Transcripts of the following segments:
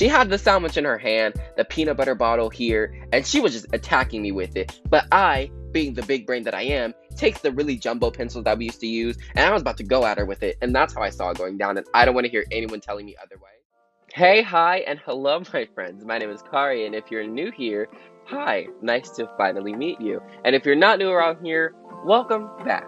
She had the sandwich in her hand, the peanut butter bottle here, and she was just attacking me with it. But I, being the big brain that I am, takes the really jumbo pencils that we used to use, and I was about to go at her with it, and that's how I saw it going down, and I don't want to hear anyone telling me otherwise. Hey, hi, and hello, my friends. My name is Kari, and if you're new here, hi, nice to finally meet you. And if you're not new around here, welcome back.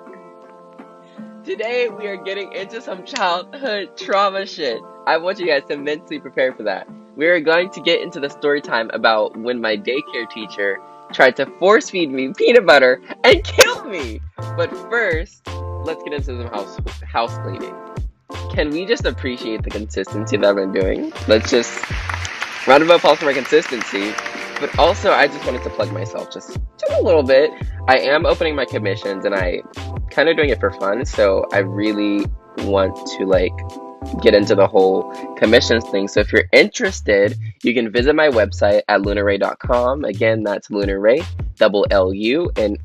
Today, we are getting into some childhood trauma shit. I want you guys to mentally prepare for that. We are going to get into the story time about when my daycare teacher tried to force feed me peanut butter and kill me. But first, let's get into some house cleaning. Can we just appreciate the consistency that I've been doing? Let's just round of applause for my consistency. But also, I just wanted to plug myself just a little bit. I am opening my commissions, and I kind of doing it for fun. So I really want to get into the whole commissions thing. So if you're interested, you can visit my website at lunaray.com. Again, that's lunaray, LUNAREY.com.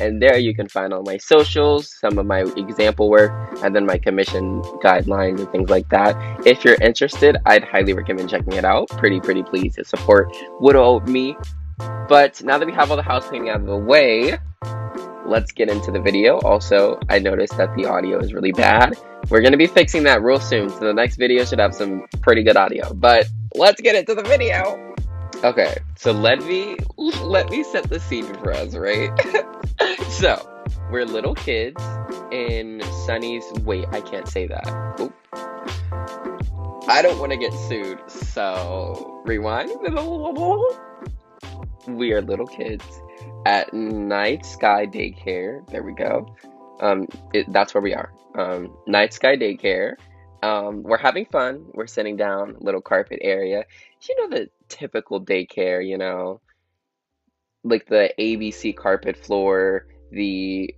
And there you can find all my socials, some of my example work, and then my commission guidelines and things like that. If you're interested, I'd highly recommend checking it out. Pretty pleased to support Widow Me. But now that we have all the house cleaning out of the way, let's get into the video. Also, I noticed that the audio is really bad. We're going to be fixing that real soon, so the next video should have some pretty good audio. But let's get into the video. Okay, so let me set the scene for us, right? So, we're little kids in Sunny's... Wait, I can't say that. Oop. I don't want to get sued, so... Rewind. We are little kids at Night Sky Daycare. There we go. That's where we are. Night Sky Daycare. We're having fun. We're sitting down, little carpet area. You know, the typical daycare, you know, like the ABC carpet floor. I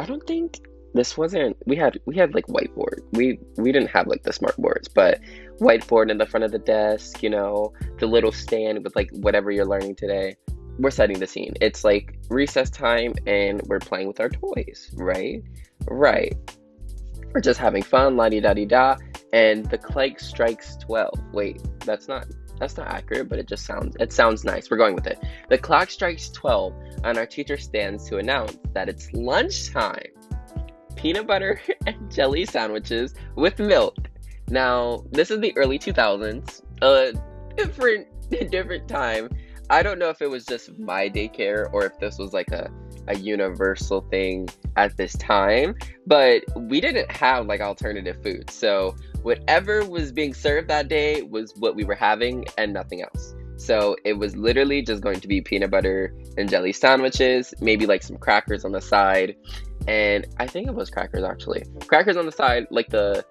don't think this wasn't. We had like whiteboard. We didn't have like the smart boards, but whiteboard in the front of the desk. You know, the little stand with like whatever you're learning today. We're setting the scene. It's like recess time, and we're playing with our toys. Right. We're just having fun, la-di-da-di-da, and the clock strikes 12. Wait, that's not accurate, but it sounds nice. We're going with it. The clock strikes 12, and our teacher stands to announce that it's lunchtime. Peanut butter and jelly sandwiches with milk. Now, this is the early 2000s, different time. I don't know if it was just my daycare or if this was like a universal thing at this time, but we didn't have like alternative food. So whatever was being served that day was what we were having and nothing else. So it was literally just going to be peanut butter and jelly sandwiches, maybe like some crackers on the side. And I think it was crackers actually. Crackers on the side, like the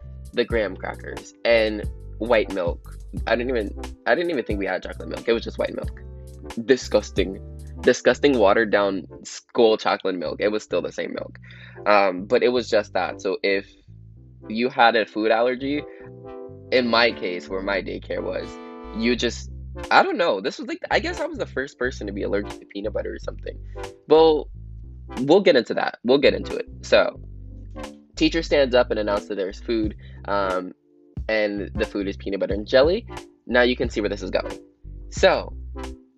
graham crackers, and white milk. I didn't even think we had chocolate milk. It was just white milk. Disgusting watered down school chocolate milk. It was still the same milk, but it was just that. So if you had a food allergy, in my case where my daycare was, I don't know, this was like, I guess I was the first person to be allergic to peanut butter or something. Well, we'll get into that. We'll get into it. So teacher stands up and announces that there's food, and the food is peanut butter and jelly. Now you can see where this is going. So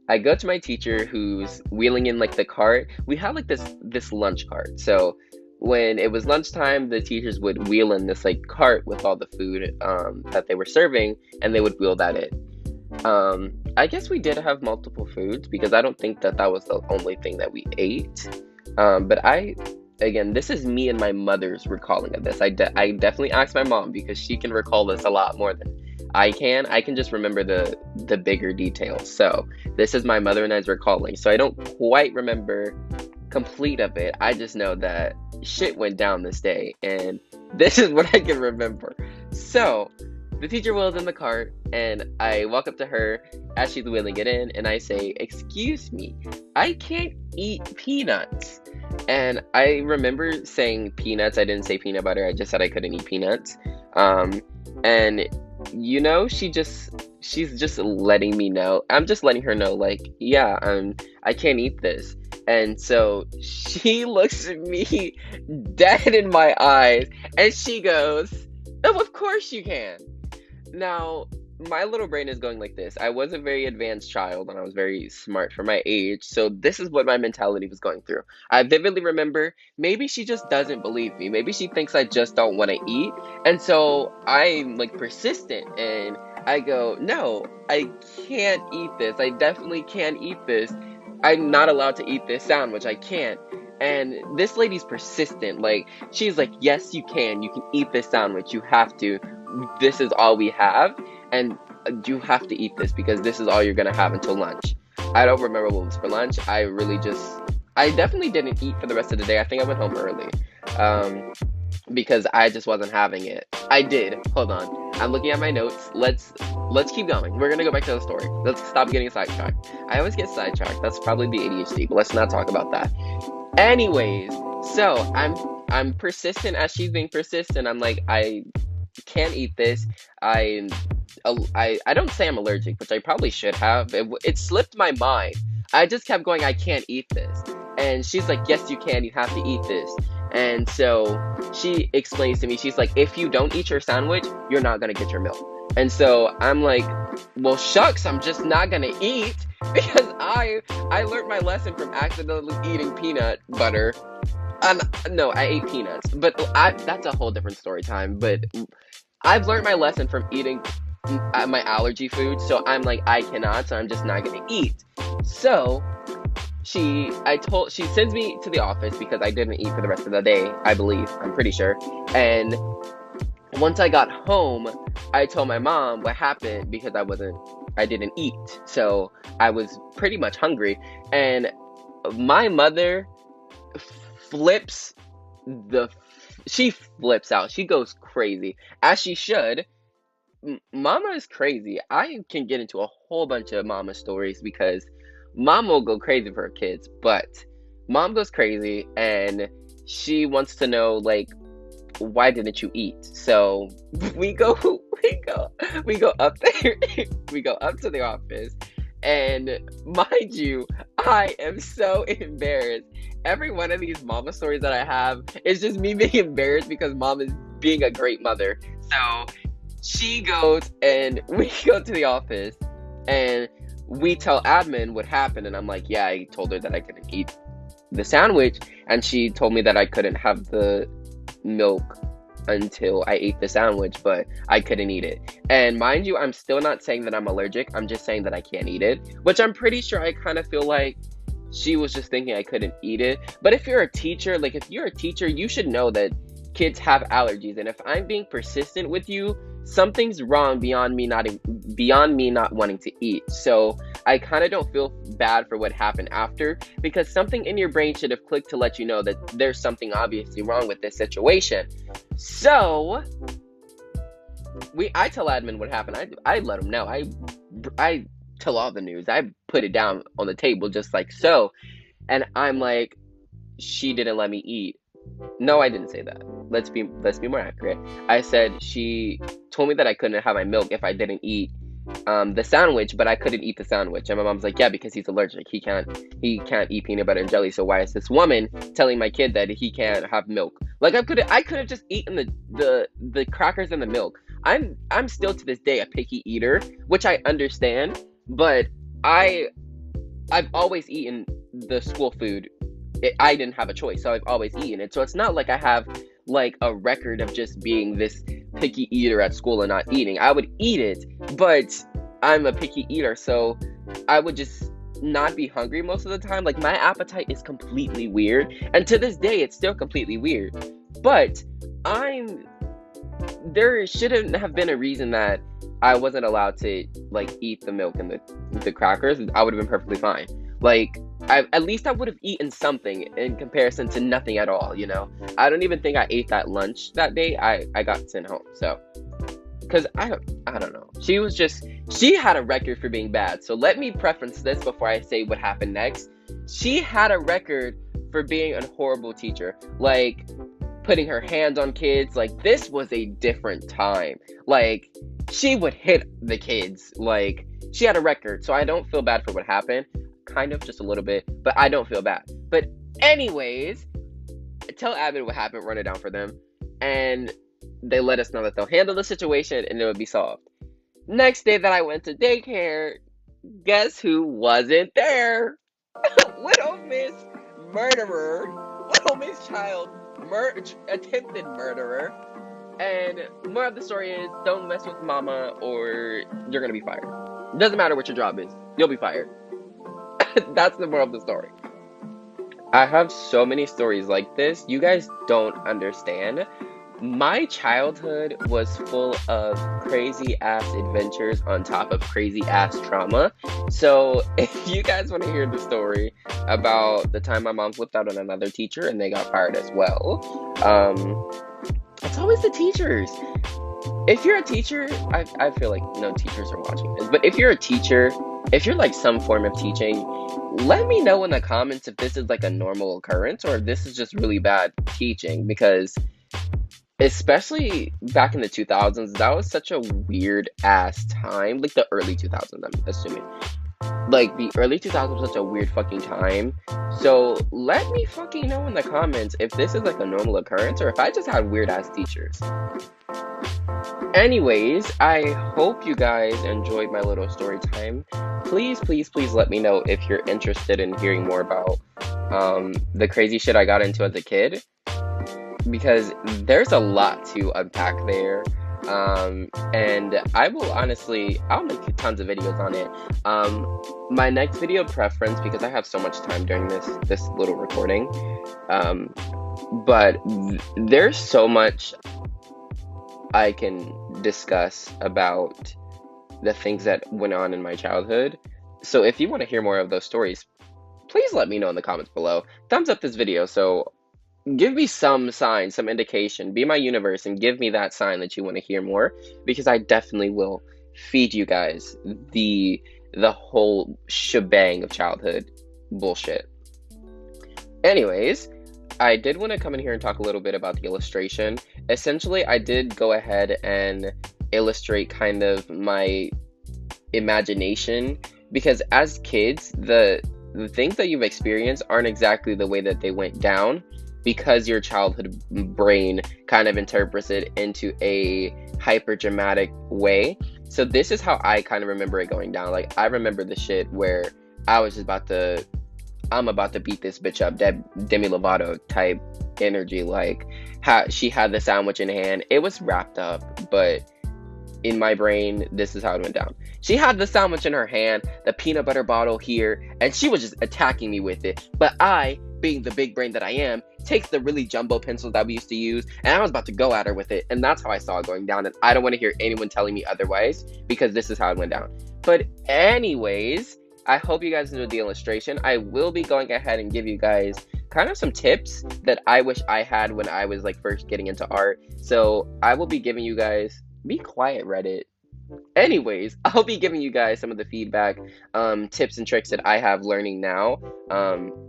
I go to my teacher who's wheeling in like the cart. We had like this lunch cart. So when it was lunchtime, the teachers would wheel in this like cart with all the food that they were serving, and they would wheel that in. I guess we did have multiple foods because I don't think that was the only thing that we ate. But again, this is me and my mother's recalling of this. I definitely asked my mom because she can recall this a lot more than I can. I can just remember the bigger details. So this is my mother and I's recalling. So I don't quite remember complete of it. I just know that shit went down this day, and this is what I can remember. So the teacher wheels in the cart, and I walk up to her as she's wheeling it in, and I say, "Excuse me, I can't eat peanuts." And I remember saying peanuts. I didn't say peanut butter. I just said I couldn't eat peanuts. And you know, she's just letting me know. I'm just letting her know, like, yeah, I can't eat this. And so she looks at me dead in my eyes, and she goes, "Oh, of course you can." Now, my little brain is going like this. I was a very advanced child and I was very smart for my age. So, this is what my mentality was going through. I vividly remember maybe she just doesn't believe me. Maybe she thinks I just don't want to eat. And so, I'm like persistent and I go, no, I can't eat this. I definitely can't eat this. I'm not allowed to eat this sandwich. I can't. And this lady's persistent. Like, she's like, yes, you can. You can eat this sandwich. You have to. This is all we have, and you have to eat this because this is all you're gonna have until lunch. I don't remember what was for lunch. I definitely didn't eat for the rest of the day. I think I went home early, because I just wasn't having it. I did. Hold on. I'm looking at my notes. Let's keep going. We're gonna go back to the story. Let's stop getting sidetracked. I always get sidetracked. That's probably the ADHD, but let's not talk about that. Anyways, so I'm persistent as she's being persistent. I'm like, I can't eat this. I don't say I'm allergic, which I probably should have. It slipped my mind. I just kept going, I can't eat this. And she's like, yes, you can. You have to eat this. And so she explains to me, she's like, if you don't eat your sandwich, you're not going to get your milk. And so I'm like, well, shucks, I'm just not going to eat because I learned my lesson from accidentally eating peanut butter. No, I ate peanuts, but that's a whole different story time. But I've learned my lesson from eating my allergy food, so I'm like, I cannot, so I'm just not gonna eat. So she sends me to the office because I didn't eat for the rest of the day, I believe, I'm pretty sure. And once I got home, I told my mom what happened because I didn't eat, so I was pretty much hungry. And my mother flips she flips out. She goes crazy, as she should. Mama is crazy. I can get into a whole bunch of mama stories because mom will go crazy for her kids, but mom goes crazy and she wants to know, like, why didn't you eat? So we go we go up there. We go up to the office, and mind you, I am so embarrassed. Every one of these mama stories that I have is just me being embarrassed because mom is being a great mother. So she goes and we go to the office and we tell admin what happened. And I'm like, yeah, I told her that I couldn't eat the sandwich. And she told me that I couldn't have the milk until I ate the sandwich, but I couldn't eat it. And mind you, I'm still not saying that I'm allergic. I'm just saying that I can't eat it, which I'm pretty sure I kind of feel like she was just thinking I couldn't eat it. But if you're a teacher, you should know that kids have allergies. And if I'm being persistent with you, something's wrong beyond me not wanting to eat. So I kind of don't feel bad for what happened after, because something in your brain should have clicked to let you know that there's something obviously wrong with this situation. So I tell admin what happened. I let them know. I tell all the news. I put it down on the table just like so. And I'm like, she didn't let me eat. No, I didn't say that. Let's be more accurate. I said she told me that I couldn't have my milk if I didn't eat the sandwich, but I couldn't eat the sandwich. And my mom's like, yeah, because he's allergic. He can't eat peanut butter and jelly. So why is this woman telling my kid that he can't have milk? Like, I could have just eaten the crackers and the milk. I'm still to this day a picky eater, which I understand, but I've always eaten the school food. I didn't have a choice, so I've always eaten it. So it's not like I have like a record of just being this picky eater at school and not eating. I would eat it, but I'm a picky eater, so I would just not be hungry most of the time. Like, my appetite is completely weird, and to this day it's still completely weird. But there shouldn't have been a reason that I wasn't allowed to like eat the milk and the crackers. I would have been perfectly fine. Like, at least I would have eaten something in comparison to nothing at all, you know? I don't even think I ate that lunch that day. I got sent home, so. Because I don't know. She had a record for being bad. So let me preference this before I say what happened next. She had a record for being a horrible teacher. Like, putting her hands on kids. Like, this was a different time. Like, she would hit the kids. Like, she had a record. So I don't feel bad for what happened. Kind of, just a little bit, but I don't feel bad. But anyways, tell admin what happened, run it down for them, and they let us know that they'll handle the situation and it would be solved. Next day that I went to daycare, guess who wasn't there? Little Miss Murderer, Little Miss Child, attempted murderer. And more of the story is, don't mess with mama or you're gonna be fired. Doesn't matter what your job is, you'll be fired. That's the moral of the story. I have so many stories like this. You guys don't understand. My childhood was full of crazy ass adventures on top of crazy ass trauma. So, if you guys want to hear the story about the time my mom flipped out on another teacher and they got fired as well, it's always the teachers. If you're a teacher, I feel like no teachers are watching this, but if you're a teacher, if you're like some form of teaching, let me know in the comments if this is like a normal occurrence or if this is just really bad teaching, because especially back in the 2000s, that was such a weird ass time. Like the early 2000s, I'm assuming. Like the early 2000s was such a weird fucking time. So let me fucking know in the comments if this is like a normal occurrence or if I just had weird ass teachers. Anyways, I hope you guys enjoyed my little story time. Please, please, please let me know if you're interested in hearing more about the crazy shit I got into as a kid, because there's a lot to unpack there. And I will honestly, I'll make tons of videos on it. My next video preference, because I have so much time during this little recording, but there's so much I can discuss about the things that went on in my childhood. So if you want to hear more of those stories, please let me know in the comments below. Thumbs up this video, so give me some sign, some indication. Be my universe and give me that sign that you want to hear more, because I definitely will feed you guys the whole shebang of childhood bullshit. Anyways, I did want to come in here and talk a little bit about the illustration. Essentially, I did go ahead and illustrate kind of my imagination, because as kids, the things that you've experienced aren't exactly the way that they went down, because your childhood brain kind of interprets it into a hyper dramatic way. So this is how I kind of remember it going down. Like, I remember the shit where I was just I'm about to beat this bitch up, Demi Lovato type energy. Like, she had the sandwich in hand. It was wrapped up, but in my brain, this is how it went down. She had the sandwich in her hand, the peanut butter bottle here, and she was just attacking me with it. But I, being the big brain that I am, takes the really jumbo pencils that we used to use, and I was about to go at her with it. And that's how I saw it going down. And I don't want to hear anyone telling me otherwise, because this is how it went down. But anyways, I hope you guys enjoyed the illustration. I will be going ahead and give you guys kind of some tips that I wish I had when I was like first getting into art. So I will be giving you guys, be quiet, Reddit. Anyways, I'll be giving you guys some of the feedback, tips and tricks that I have learning now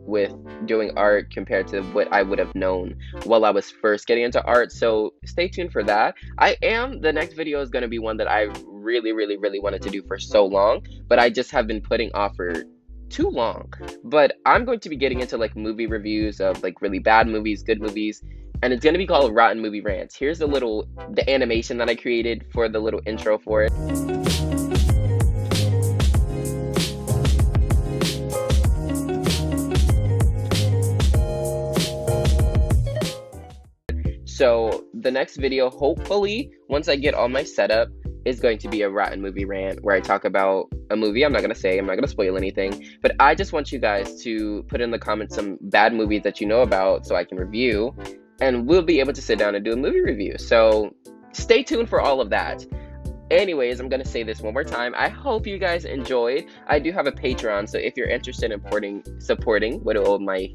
with doing art compared to what I would have known while I was first getting into art. So stay tuned for that. The next video is going to be one that I really, really, really wanted to do for so long, but I just have been putting off for too long. But I'm going to be getting into like movie reviews of like really bad movies, good movies, and it's going to be called Rotten Movie Rants. Here's the animation that I created for the little intro for it. So the next video, hopefully, once I get all my setup, is going to be a Rotten Movie Rant where I talk about a movie. I'm not going to spoil anything, but I just want you guys to put in the comments some bad movies that you know about so I can review, and we'll be able to sit down and do a movie review. So stay tuned for all of that. Anyways, I'm going to say this one more time. I hope you guys enjoyed. I do have a Patreon, so if you're interested in supporting Widow my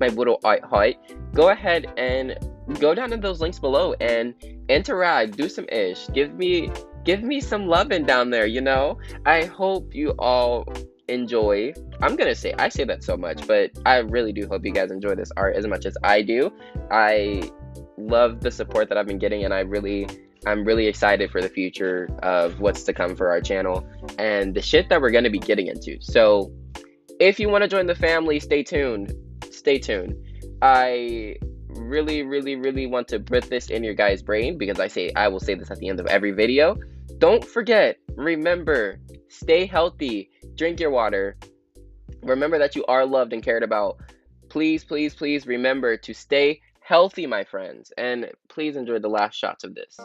Widow Heart, go ahead and go down in those links below and interact, do some ish. Give me some loving down there, you know? I hope you all enjoy. I say that so much, but I really do hope you guys enjoy this art as much as I do. I love the support that I've been getting, and I'm really excited for the future of what's to come for our channel and the shit that we're going to be getting into. So if you want to join the family, stay tuned. I really, really, really want to put this in your guys' brain, because I will say this at the end of every video. Don't forget, remember, stay healthy, drink your water, remember that you are loved and cared about. Please, please, please remember to stay healthy, my friends, and please enjoy the last shots of this.